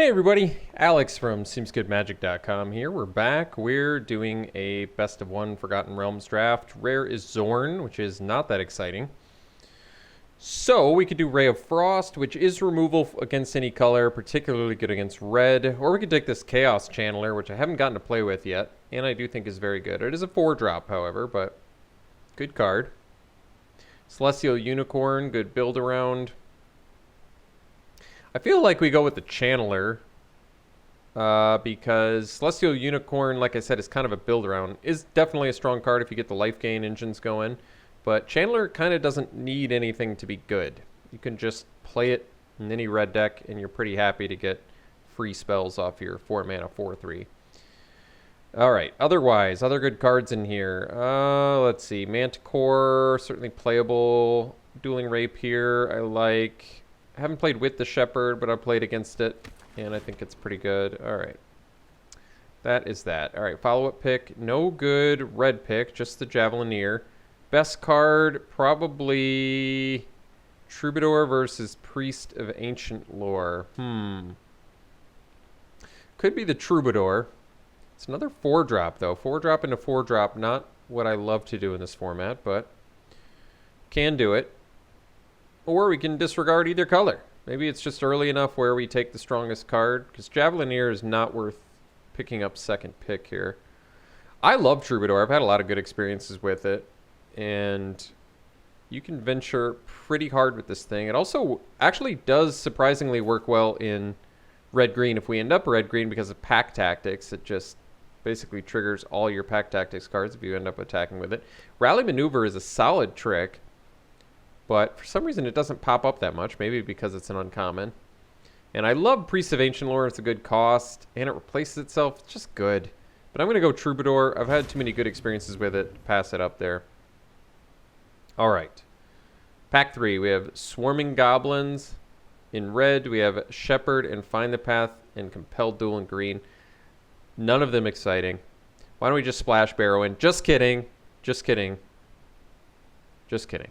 Hey everybody, Alex from SeemsGoodMagic.com here. We're back. We're doing a best of one Forgotten Realms draft. Rare is Zorn, which is not that exciting. So we could do Ray of Frost, which is removal against any color, particularly good against red. Or we could take this Chaos Channeler, which I haven't gotten to play with yet, and I do think is very good. It is a 4-drop, however, but good card. Celestial Unicorn, good build around. I feel like we go with the Channeler because Celestial Unicorn, like I said, is kind of a build around. Is definitely a strong card if you get the life gain engines going. But Channeler kind of doesn't need anything to be good. You can just play it in any red deck and you're pretty happy to get free spells off your 4-mana 4/3. Alright, otherwise, other good cards in here. Let's see. Manticore, certainly playable. Dueling Rapier, I like. I haven't played with the Shepherd, but I've played against it, and I think it's pretty good. All right. That is that. All right, follow-up pick. No good red pick, just the Javelineer. Best card, probably Troubadour versus Priest of Ancient Lore. Could be the Troubadour. It's another 4-drop, though. 4-drop into 4-drop, not what I love to do in this format, but can do it. Or we can disregard either color. Maybe it's just early enough where we take the strongest card, because Javelineer is not worth picking up second pick here. I love Troubadour. I've had a lot of good experiences with it, and you can venture pretty hard with this thing. It also actually does surprisingly work well in red-green. If we end up red-green because of pack tactics, it just basically triggers all your pack tactics cards if you end up attacking with it. Rally Maneuver is a solid trick, but for some reason it doesn't pop up that much, maybe because it's an uncommon. And I love Priest of Ancient Lore. It's a good cost, and it replaces itself. It's just good. But I'm going to go Troubadour. I've had too many good experiences with it to pass it up there. All right. Pack 3, we have Swarming Goblins. In red, we have Shepherd and Find the Path and Compelled Duel in green. None of them exciting. Why don't we just splash Barrow in? Just kidding. Just kidding. Just kidding.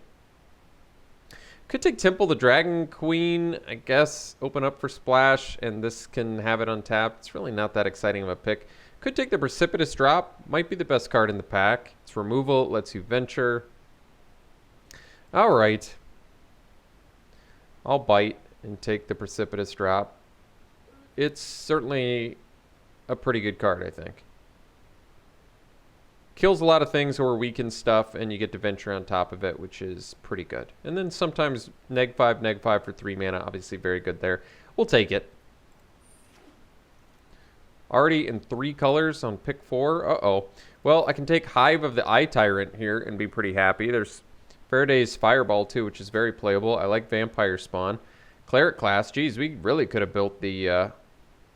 Could take Temple the Dragon Queen, I guess, open up for splash, and this can have it untapped. It's really not that exciting of a pick. Could take the Precipitous Drop. Might be the best card in the pack. It's removal. It lets you venture. All right. I'll bite and take the Precipitous Drop. It's certainly a pretty good card, I think. Kills a lot of things or weakens stuff, and you get to venture on top of it, which is pretty good. And then sometimes neg 5 for 3 mana. Obviously very good there. We'll take it. Already in 3 colors on pick 4. Uh-oh. Well, I can take Hive of the Eye Tyrant here and be pretty happy. There's Faraday's Fireball, too, which is very playable. I like Vampire Spawn. Cleric class. Geez, we really could have built the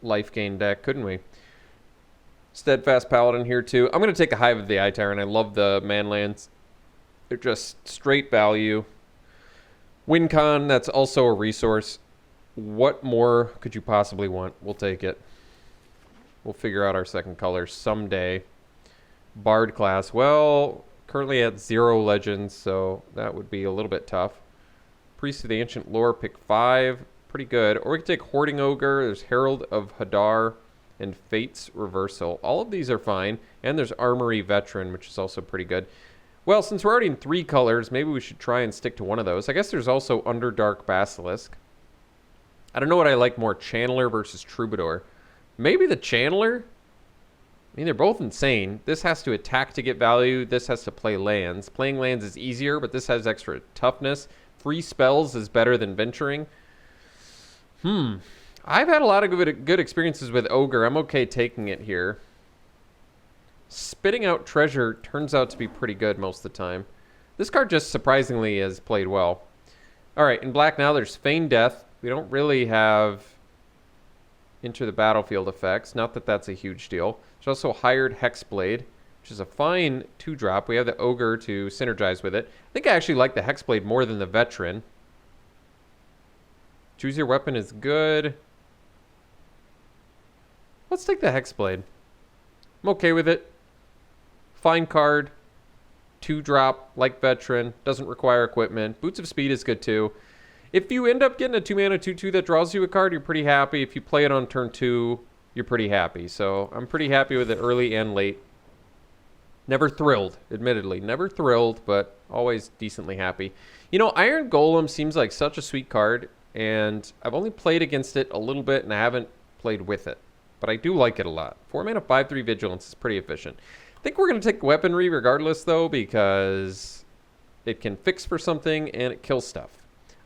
life gain deck, couldn't we? Steadfast Paladin here, too. I'm going to take a Hive of the Eye Tyrant. I love the manlands. They're just straight value. WinCon, that's also a resource. What more could you possibly want? We'll take it. We'll figure out our second color someday. Bard class. Well, currently at 0 legends, so that would be a little bit tough. Priest of the Ancient Lore, pick 5. Pretty good. Or we could take Hoarding Ogre. There's Herald of Hadar and Fate's Reversal. All of these are fine. And there's Armory Veteran, which is also pretty good. Well, since we're already in 3 colors, maybe we should try and stick to one of those. I guess there's also Underdark Basilisk. I don't know what I like more, Channeler versus Troubadour. Maybe the Channeler? I mean, they're both insane. This has to attack to get value. This has to play lands. Playing lands is easier, but this has extra toughness. Free spells is better than venturing. I've had a lot of good experiences with Ogre. I'm okay taking it here. Spitting Out Treasure turns out to be pretty good most of the time. This card just surprisingly has played well. All right, in black now there's Feign Death. We don't really have Enter the Battlefield effects. Not that that's a huge deal. There's also Hired Hexblade, which is a fine 2-drop. We have the Ogre to synergize with it. I think I actually like the Hexblade more than the Veteran. Choose your weapon is good. Let's take the Hexblade. I'm okay with it. Fine card. 2-drop, like Veteran. Doesn't require equipment. Boots of Speed is good too. If you end up getting a 2-mana 2/2 that draws you a card, you're pretty happy. If you play it on turn 2, you're pretty happy. So I'm pretty happy with it early and late. Never thrilled, admittedly. Never thrilled, but always decently happy. You know, Iron Golem seems like such a sweet card, and I've only played against it a little bit, and I haven't played with it. But I do like it a lot. 4-mana 5/3 Vigilance is pretty efficient. I think we're going to take Weaponry regardless, though, because it can fix for something, and it kills stuff.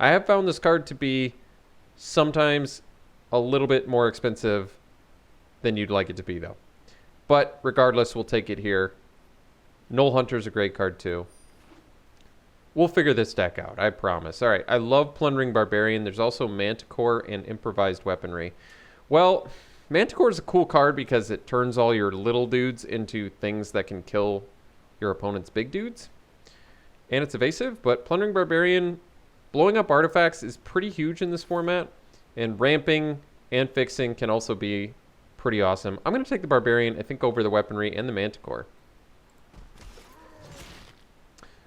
I have found this card to be sometimes a little bit more expensive than you'd like it to be, though. But regardless, we'll take it here. Null Hunter's a great card, too. We'll figure this deck out, I promise. All right, I love Plundering Barbarian. There's also Manticore and Improvised Weaponry. Well, Manticore is a cool card because it turns all your little dudes into things that can kill your opponent's big dudes. And it's evasive, but Plundering Barbarian, blowing up artifacts is pretty huge in this format. And ramping and fixing can also be pretty awesome. I'm going to take the Barbarian, I think, over the Weaponry and the Manticore.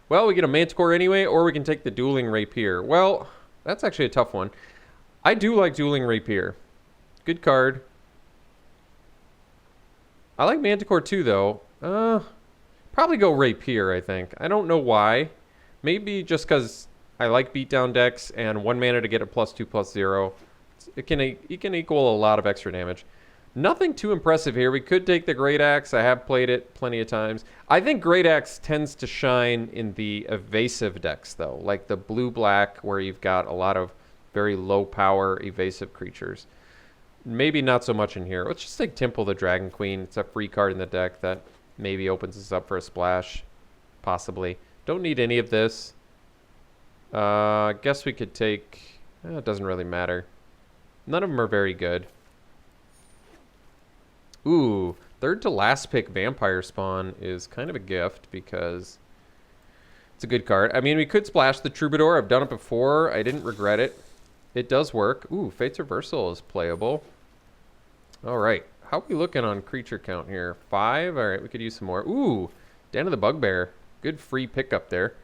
Well, we get a Manticore anyway, or we can take the Dueling Rapier. Well, that's actually a tough one. I do like Dueling Rapier. Good card. I like Manticore too, though. Probably go Rapier, I think. I don't know why. Maybe just because I like beatdown decks and 1 mana to get a +2/+0. It can equal a lot of extra damage. Nothing too impressive here. We could take the Great Axe. I have played it plenty of times. I think Great Axe tends to shine in the evasive decks, though, like the blue-black, where you've got a lot of very low-power evasive creatures. Maybe not so much in here. Let's just take Temple the Dragon Queen. It's a free card in the deck that maybe opens us up for a splash, possibly. Don't need any of this. Guess we could take... it doesn't really matter. None of them are very good. Ooh, third to last pick Vampire Spawn is kind of a gift because it's a good card. I mean, we could splash the Troubadour. I've done it before. I didn't regret it. It does work. Ooh, Fate's Reversal is playable. All right. How are we looking on creature count here? 5? All right, we could use some more. Ooh, Den of the Bugbear. Good free pickup there.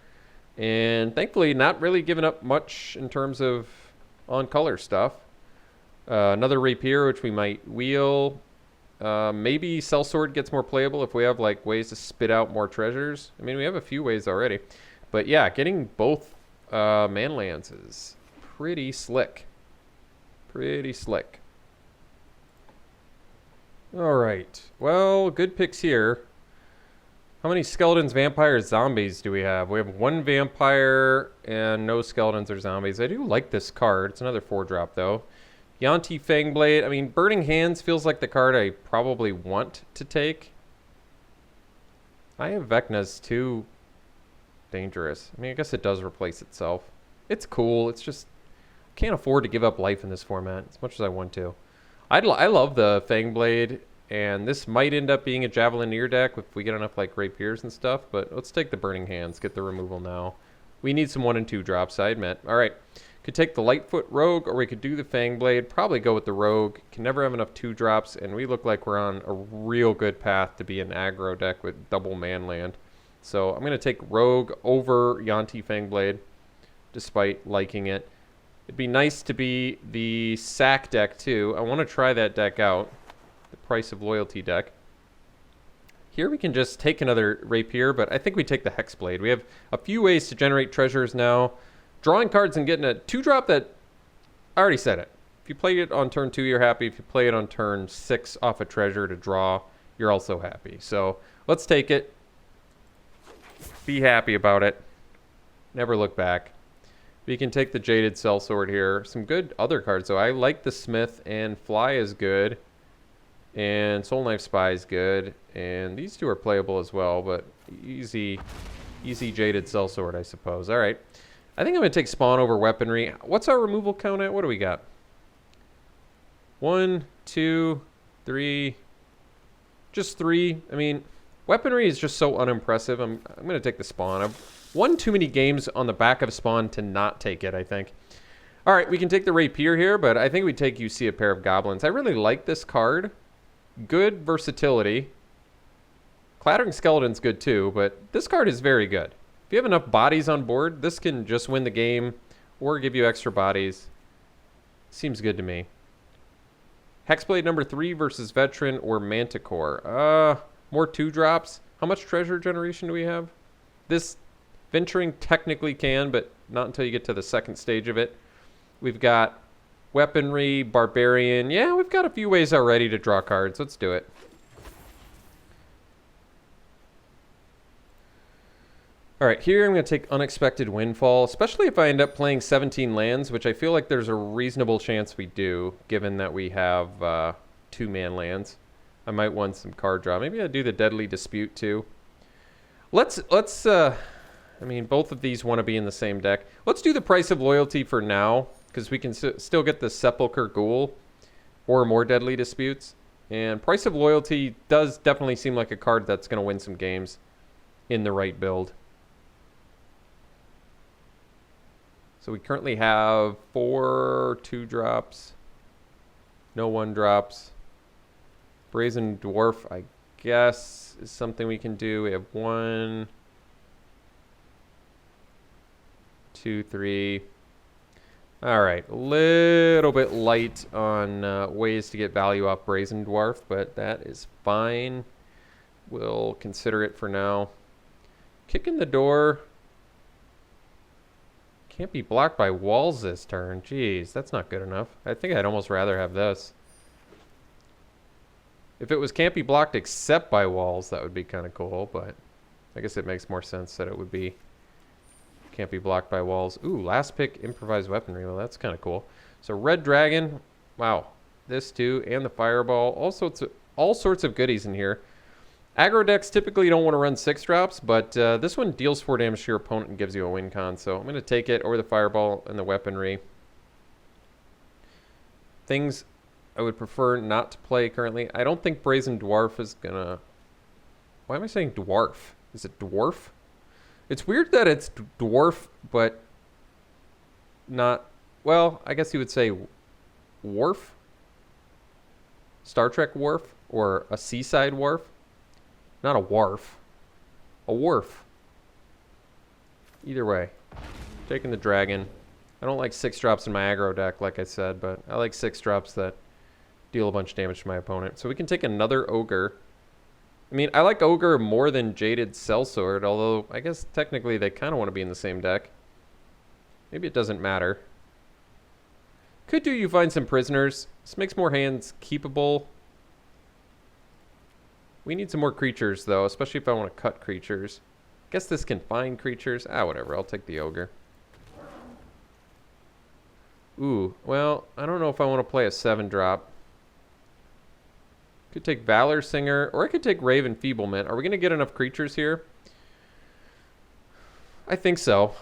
And thankfully, not really giving up much in terms of on-color stuff. Another Rapier, which we might wheel. Maybe Sellsword gets more playable if we have like ways to spit out more treasures. I mean, we have a few ways already. But yeah, getting both man lands is pretty slick. Pretty slick. All right. Well, good picks here. How many skeletons, vampires, zombies do we have? We have 1 vampire and no skeletons or zombies. I do like this card. It's another 4-drop, though. Yuan-Ti Fangblade. I mean, Burning Hands feels like the card I probably want to take. I have Vecna's too dangerous. I mean, I guess it does replace itself. It's cool. It's just... I can't afford to give up life in this format as much as I want to. I love the Fangblade, and this might end up being a Javelineer deck if we get enough like Rapiers and stuff, but let's take the Burning Hands, get the removal now. We need some 1 and 2 drops, I admit. All right. Could take the Lightfoot Rogue, or we could do the Fangblade. Probably go with the Rogue. Can never have enough 2-drops, and we look like we're on a real good path to be an aggro deck with double manland. So I'm going to take Rogue over Yuan-Ti Fangblade, despite liking it. It'd be nice to be the sack deck, too. I want to try that deck out, the Price of Loyalty deck. Here we can just take another Rapier, but I think we take the Hexblade. We have a few ways to generate treasures now. Drawing cards and getting a 2-drop that... I already said it. If you play it on turn 2, you're happy. If you play it on turn 6 off a treasure to draw, you're also happy. So let's take it. Be happy about it. Never look back. We can take the Jaded Sellsword here. Some good other cards, though. I like the Smith, and Fly is good. And Soul Knife Spy is good. And these two are playable as well, but easy Jaded Sellsword, I suppose. All right. I think I'm going to take Spawn over Weaponry. What's our removal count at? What do we got? 1, 2, 3. Just 3. I mean, Weaponry is just so unimpressive. I'm going to take the Spawn. I've won too many games on the back of Spawn to not take it, I think. All right, we can take the Rapier here, but I think we take You See a Pair of Goblins. I really like this card. Good versatility. Clattering Skeleton's good too, but this card is very good. If you have enough bodies on board, this can just win the game or give you extra bodies. Seems good to me. Hexblade number 3 versus Veteran or Manticore. More 2-drops. How much treasure generation do we have? This venturing technically can, but not until you get to the second stage of it. We've got weaponry, barbarian. Yeah, we've got a few ways already to draw cards. Let's do it. All right, here I'm going to take Unexpected Windfall, especially if I end up playing 17 lands, which I feel like there's a reasonable chance we do, given that we have 2-man lands. I might want some card draw. Maybe I'll do the Deadly Dispute too. I mean, both of these want to be in the same deck. Let's do the Price of Loyalty for now, because we can still get the Sepulchre Ghoul or more Deadly Disputes. And Price of Loyalty does definitely seem like a card that's going to win some games in the right build. So we currently have 4 2-drops, no 1-drops. Brazen Dwarf, I guess, is something we can do. We have 1, 2, 3. All right, a little bit light on ways to get value off Brazen Dwarf, but that is fine. We'll consider it for now. Kick in the door. Can't be blocked by walls this turn. Jeez, that's not good enough. I think I'd almost rather have this. If it was can't be blocked except by walls, that would be kind of cool, but I guess it makes more sense that it would be can't be blocked by walls. Ooh, last pick, improvised weaponry. Well, that's kind of cool. So red dragon. Wow. This too, and the fireball. All sorts of goodies in here. Aggro decks typically don't want to run 6-drops, but this one deals 4 damage to your opponent and gives you a win con. So I'm going to take it over the fireball and the weaponry. Things I would prefer not to play currently. I don't think Brazen Dwarf is going to... Why am I saying dwarf? Is it dwarf? It's weird that it's dwarf, but not... Well, I guess you would say wharf? Star Trek wharf? Or a seaside wharf? Not a wharf. A wharf. Either way. Taking the dragon. I don't like 6-drops in my aggro deck, like I said, but I like 6-drops that deal a bunch of damage to my opponent. So we can take another ogre. I mean, I like ogre more than Jaded Sellsword, although I guess technically they kind of want to be in the same deck. Maybe it doesn't matter. Could do you find some prisoners. This makes more hands keepable. We need some more creatures, though, especially if I want to cut creatures. Guess this can find creatures. Whatever. I'll take the ogre. Ooh, well, I don't know if I want to play a 7-drop. Could take Valor Singer, or I could take Raven Feeblement. Are we going to get enough creatures here? I think so.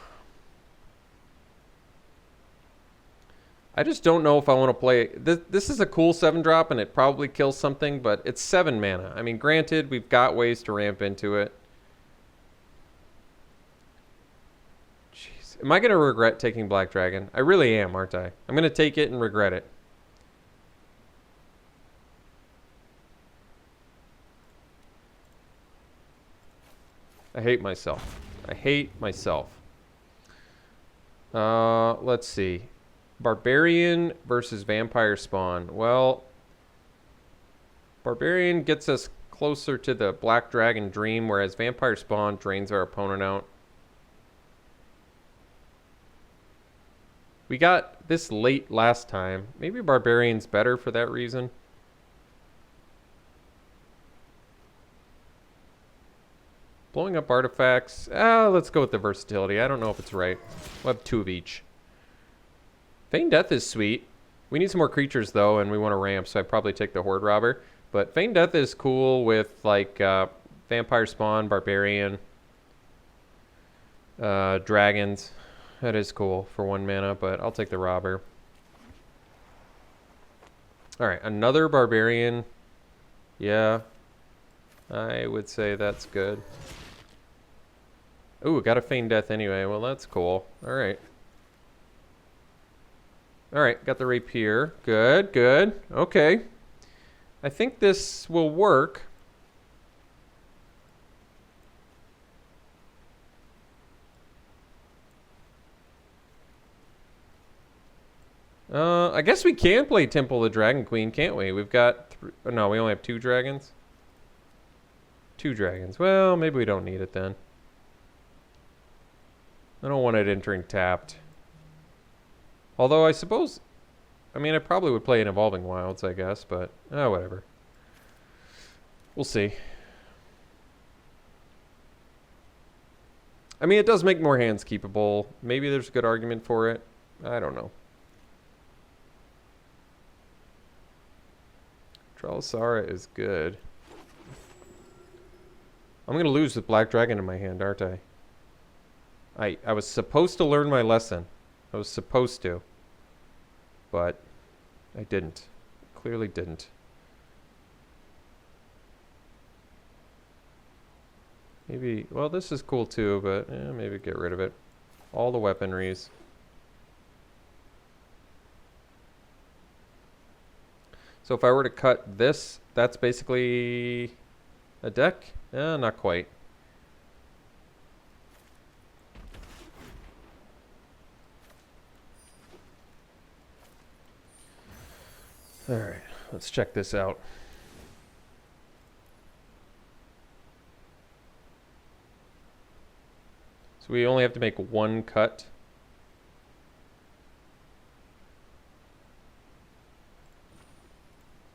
I just don't know if I want to play... This is a cool 7-drop, and it probably kills something, but it's 7 mana. I mean, granted, we've got ways to ramp into it. Jeez. Am I going to regret taking Black Dragon? I really am, aren't I? I'm going to take it and regret it. I hate myself. I hate myself. Let's see. Barbarian versus Vampire Spawn. Well, Barbarian gets us closer to the Black Dragon Dream, whereas Vampire Spawn drains our opponent out. We got this late last time. Maybe Barbarian's better for that reason. Blowing up artifacts. Let's go with the versatility. I don't know if it's right. We'll have 2 of each. Feign Death is sweet. We need some more creatures, though, and we want to ramp, so I'd probably take the Horde Robber. But Feign Death is cool with, like, Vampire Spawn, Barbarian, Dragons. That is cool for 1 mana, but I'll take the Robber. Alright, another Barbarian. Yeah, I would say that's good. Ooh, got a Feign Death anyway. Well, that's cool. Alright. Alright, got the Rapier. Good, good. Okay. I think this will work. I guess we can play Temple of the Dragon Queen, can't we? We've got... no, we only have 2 dragons. 2 dragons. Well, maybe we don't need it then. I don't want it entering tapped. Although I suppose... I mean, I probably would play an Evolving Wilds, I guess, but... whatever. We'll see. I mean, it does make more hands keepable. Maybe there's a good argument for it. I don't know. Tralasara is good. I'm going to lose with Black Dragon in my hand, aren't I? I was supposed to learn my lesson. I was supposed to. But I didn't. Clearly didn't. Maybe, well, this is cool too, but maybe get rid of it. All the weaponries. So if I were to cut this, that's basically a deck? Not quite. All right, let's check this out. So we only have to make 1 cut.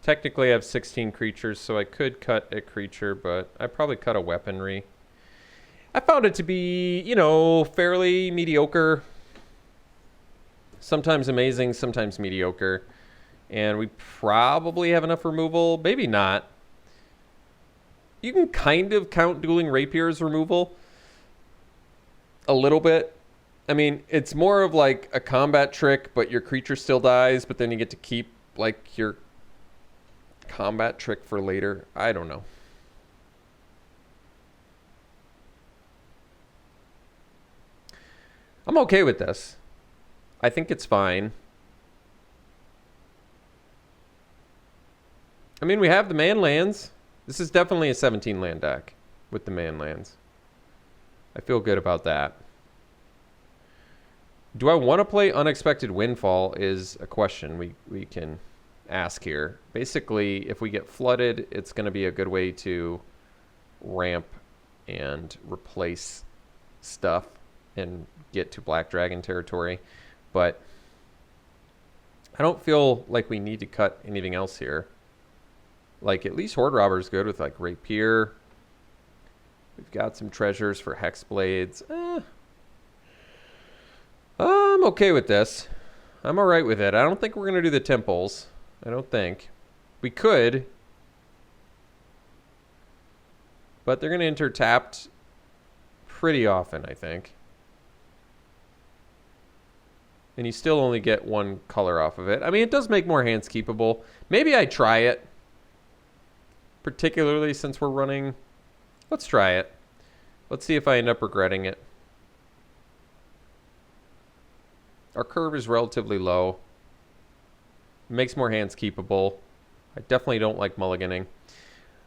Technically I have 16 creatures, so I could cut a creature, but I'd probably cut a weaponry. I found it to be, you know, fairly mediocre. Sometimes amazing, sometimes mediocre. And we probably have enough removal. Maybe not. You can kind of count Dueling Rapier as removal. A little bit. I mean, it's more of like a combat trick, but your creature still dies, but then you get to keep like your combat trick for later. I don't know. I'm okay with this. I think it's fine. I mean, we have the man lands. This is definitely a 17 land deck with the man lands. I feel good about that. Do I want to play Unexpected Windfall is a question we can ask here. Basically, if we get flooded, it's going to be a good way to ramp and replace stuff and get to Black Dragon territory. But I don't feel like we need to cut anything else here. Like, at least Horde Robber is good with, like, Rapier. We've got some treasures for Hexblades. I'm okay with this. I'm all right with it. I don't think we're going to do the temples. I don't think. We could. But they're going to enter tapped pretty often, I think. And you still only get 1 color off of it. I mean, it does make more hands keepable. Maybe I try it. Particularly since we're running... Let's try it. Let's see if I end up regretting it. Our curve is relatively low. It makes more hands keepable. I definitely don't like mulliganing.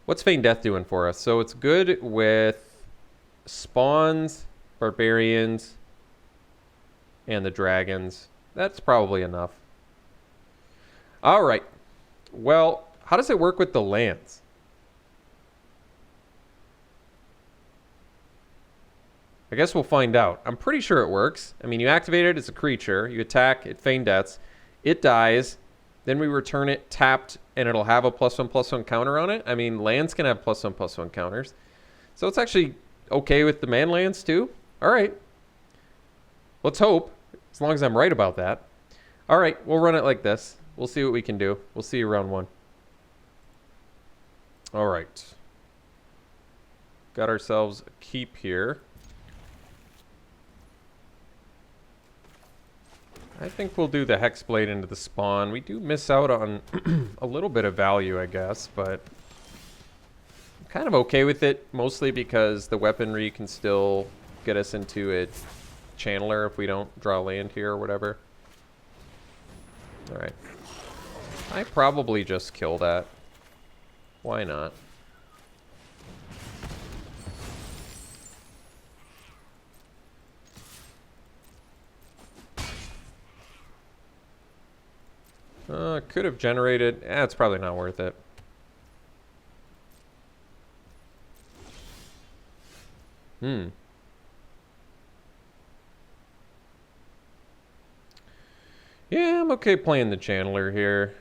What's Feign Death doing for us? So it's good with spawns, barbarians, and the dragons. That's probably enough. All right. Well, how does it work with the lands? I guess we'll find out. I'm pretty sure it works. I mean, you activate it as a creature. You attack, it Feign Deaths. It dies. Then we return it tapped, and it'll have a +1/+1 counter on it. I mean, lands can have +1/+1 counters. So it's actually okay with the man lands, too. All right. Let's hope, as long as I'm right about that. All right, we'll run it like this. We'll see what we can do. We'll see you round 1. All right. Got ourselves a keep here. I think we'll do the Hexblade into the spawn. We do miss out on a little bit of value, I guess, but I'm kind of okay with it, mostly because the weaponry can still get us into a channeler if we don't draw land here or whatever. All right. I probably just kill that. Why not? Could have generated. It's probably not worth it. Yeah, I'm okay playing the Chandler here.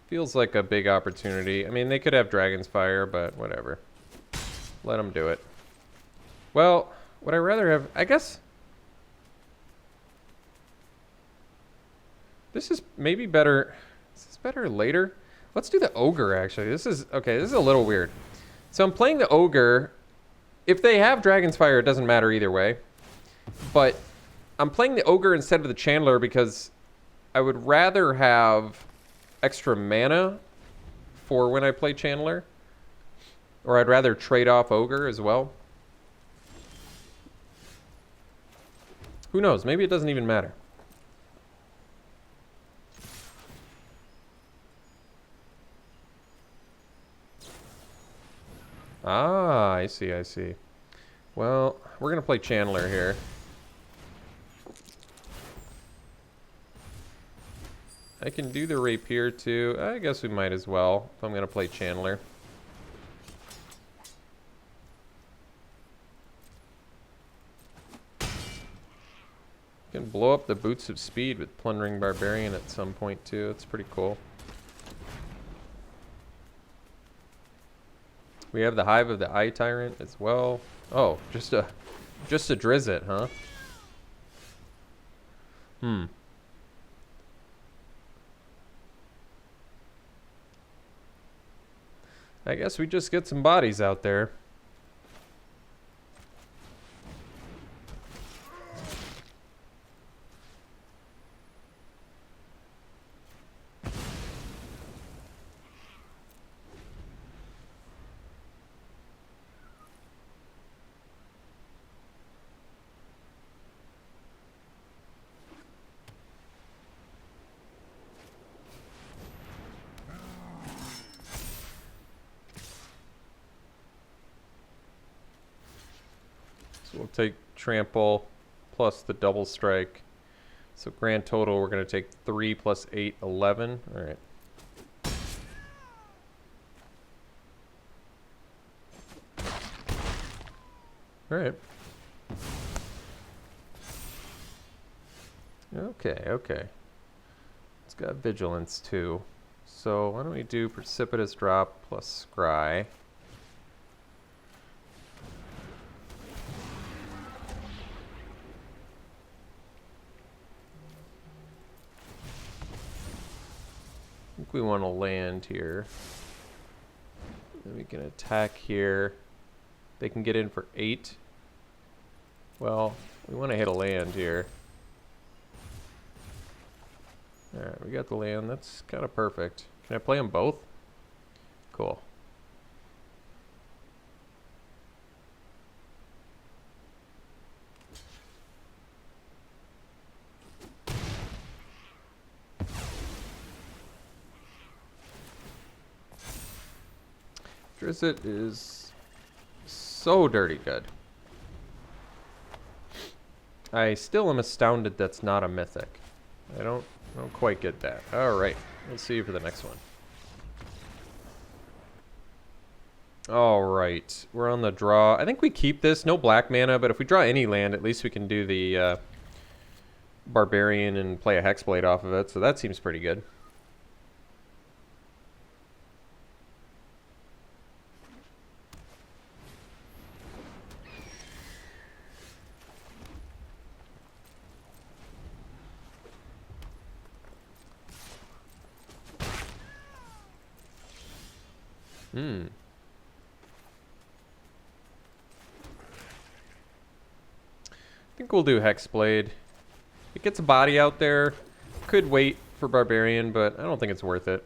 Feels like a big opportunity. I mean, they could have Dragon's Fire, but whatever. Let them do it. Well, would I rather have... I guess... This is maybe better... Is this better later? Let's do the Ogre, actually. This is... Okay, this is a little weird. So I'm playing the Ogre. If they have Dragon's Fire, it doesn't matter either way. But I'm playing the Ogre instead of the Chandler because I would rather have extra mana for when I play Chandler. Or I'd rather trade off Ogre as well. Who knows? Maybe it doesn't even matter. Ah, I see, I see. Well, we're going to play Chandler here. I can do the Rapier too. I guess we might as well if I'm going to play Chandler. Can blow up the Boots of Speed with Plundering Barbarian at some point too. It's pretty cool. We have the Hive of the Eye Tyrant as well. Oh, just a Drizzt, huh? I guess we just get some bodies out there. So we'll take Trample plus the Double Strike. So grand total, we're going to take 3 plus 8, 11. All right. All right. Okay, okay. It's got Vigilance too. So why don't we do Precipitous Drop plus Scry. I think we want to land here. Then we can attack here. They can get in for 8. Well, we want to hit a land here. Alright, we got the land. That's kind of perfect. Can I play them both? Cool. Drizzt is so dirty good. I still am astounded that's not a mythic. I don't quite get that. Alright, let's see you for the next one. Alright, we're on the draw. I think we keep this. No black mana, but if we draw any land, at least we can do the Barbarian and play a Hexblade off of it, so that seems pretty good. I think we'll do Hexblade. It gets a body out there. Could wait for Barbarian, but I don't think it's worth it.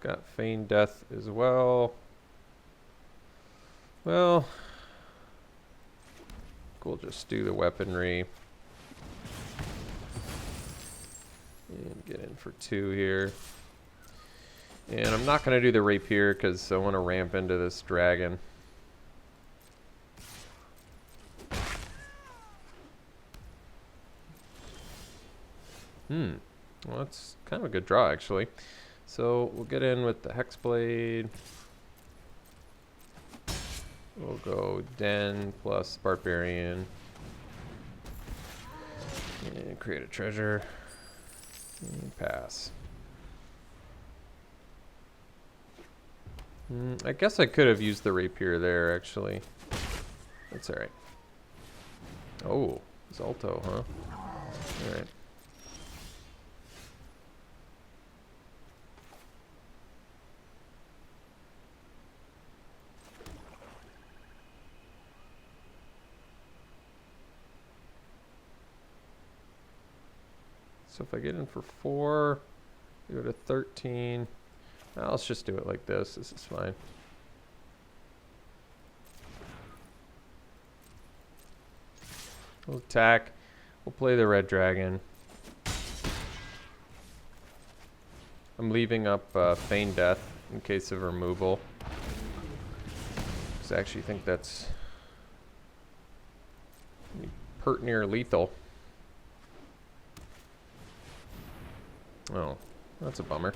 Got Feign Death as well. Well, we'll just do the weaponry. And get in for 2 here. And I'm not going to do the rapier because I want to ramp into this dragon. Well, that's kind of a good draw, actually. So we'll get in with the Hexblade. We'll go Den plus Barbarian. And create a treasure. And pass. I guess I could have used the rapier there, actually. That's alright. Oh, Zalto, huh? Alright. So if I get in for 4, go to 13. Let's just do it like this. This is fine. We'll attack. We'll play the red dragon. I'm leaving up Feign Death in case of removal. Because I actually think that's pert near lethal. Oh, that's a bummer.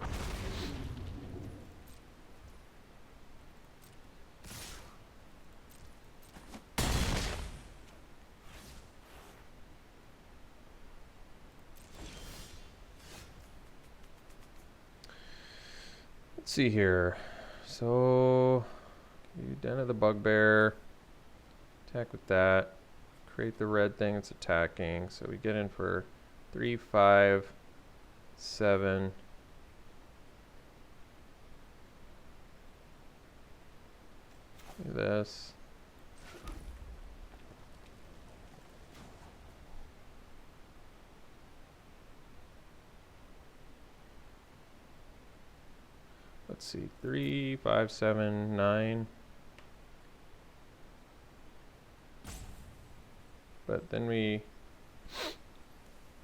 Let's see here. So, you Den of the Bugbear. Attack with that. Create the red thing that's attacking. So we get in for 3, 5, 7. Do this. Let's see, 3, 5, 7, 9. But then we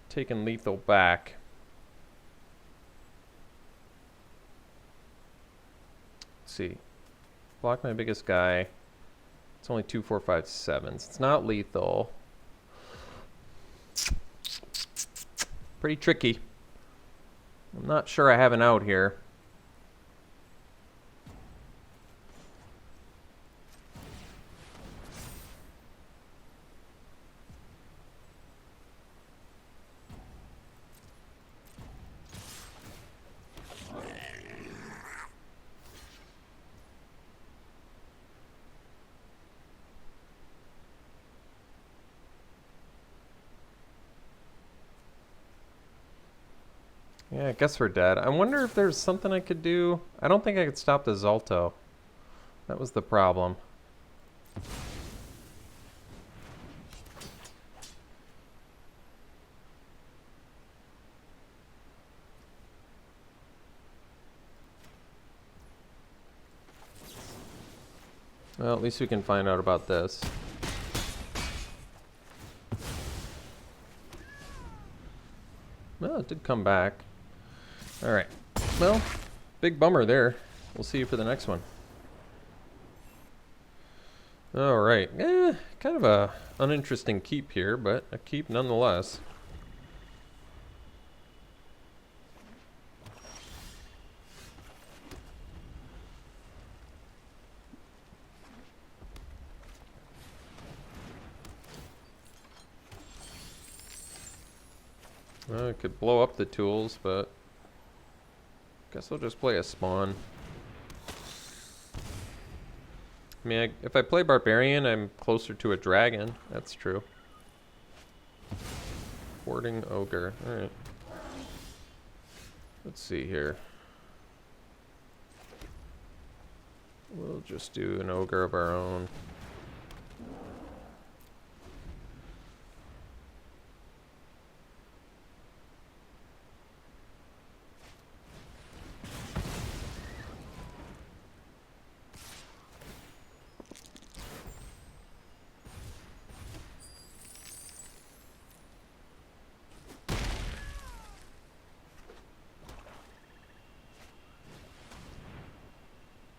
taken lethal back. Let's see. Block my biggest guy. It's only 2, 4, 5, 7s. It's not lethal. Pretty tricky. I'm not sure I have an out here. Yeah, I guess we're dead. I wonder if there's something I could do. I don't think I could stop the Zalto. That was the problem. Well, at least we can find out about this. Well, it did come back. Alright. Well, big bummer there. We'll see you for the next one. Alright. Kind of a uninteresting keep here, but a keep nonetheless. I could blow up the tools, but guess I'll just play a spawn. I mean, if I play Barbarian, I'm closer to a dragon. That's true. Warding Ogre. Alright. Let's see here. We'll just do an Ogre of our own.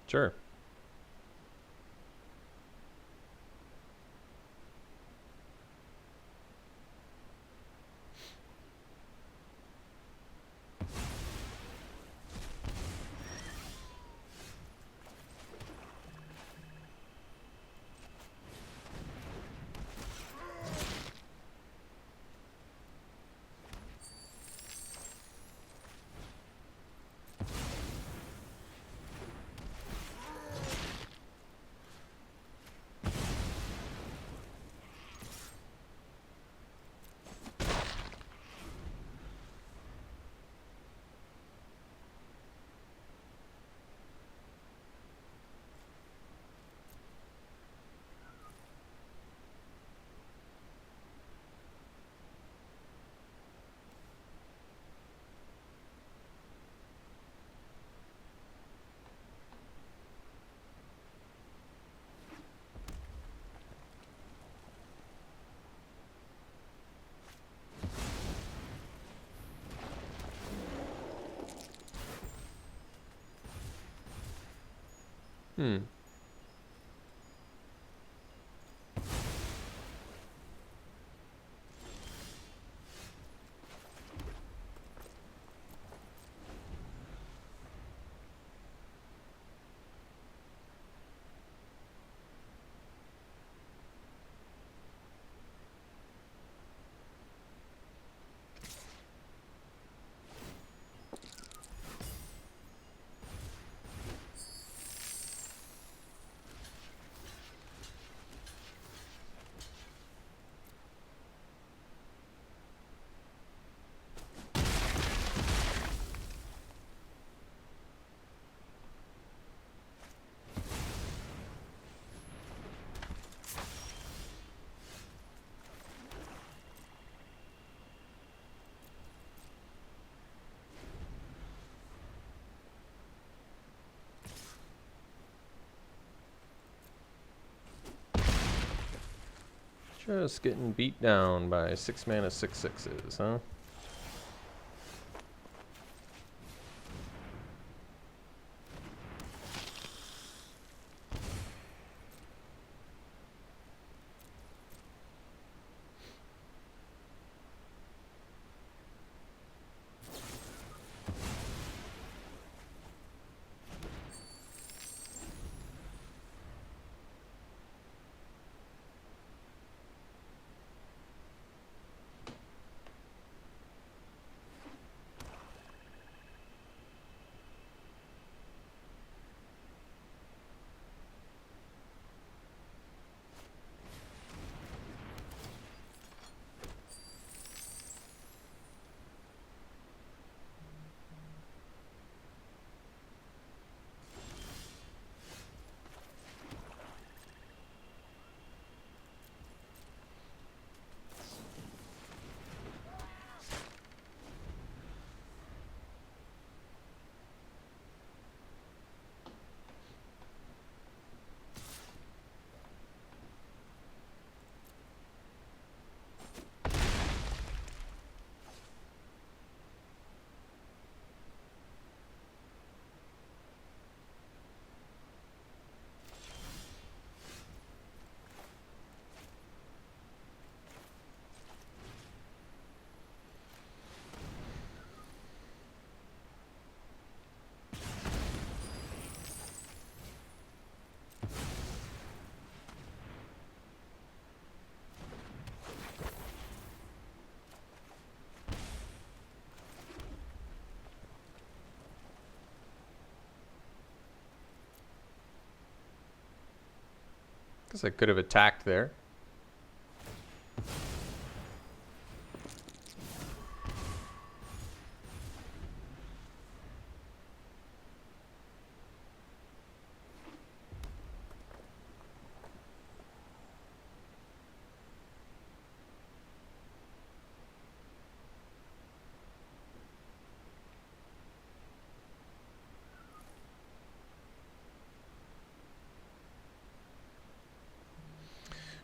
Sure. Hmm. Just getting beat down by 6 mana 6/6s, huh? Guess I could have attacked there.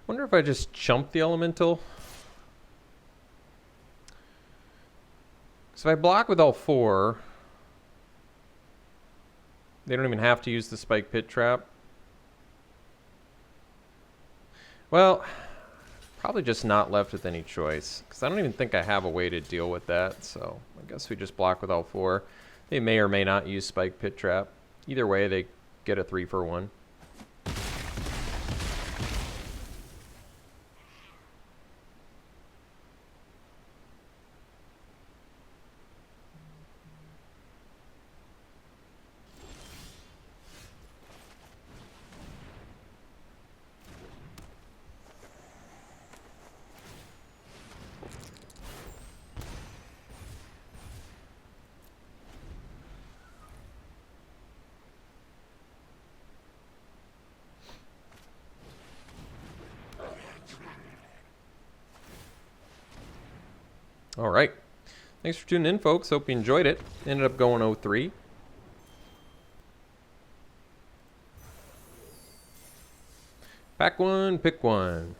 Wonder if I just chump the elemental. So if I block with all 4, They don't even have to use the spike pit trap. Well, probably just not left with any choice, because I don't even think I have a way to deal with that, so I guess we just block with all 4. They may or may not use spike pit trap. Either way, they get a 3-for-1. All right. Thanks for tuning in, folks. Hope you enjoyed it. Ended up going 0-3. Pack one, pick one.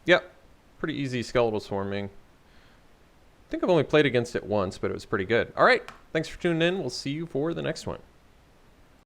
Yep. Pretty easy skeletal swarming. I think I've only played against it once, but it was pretty good. All right. Thanks for tuning in. We'll see you for the next one.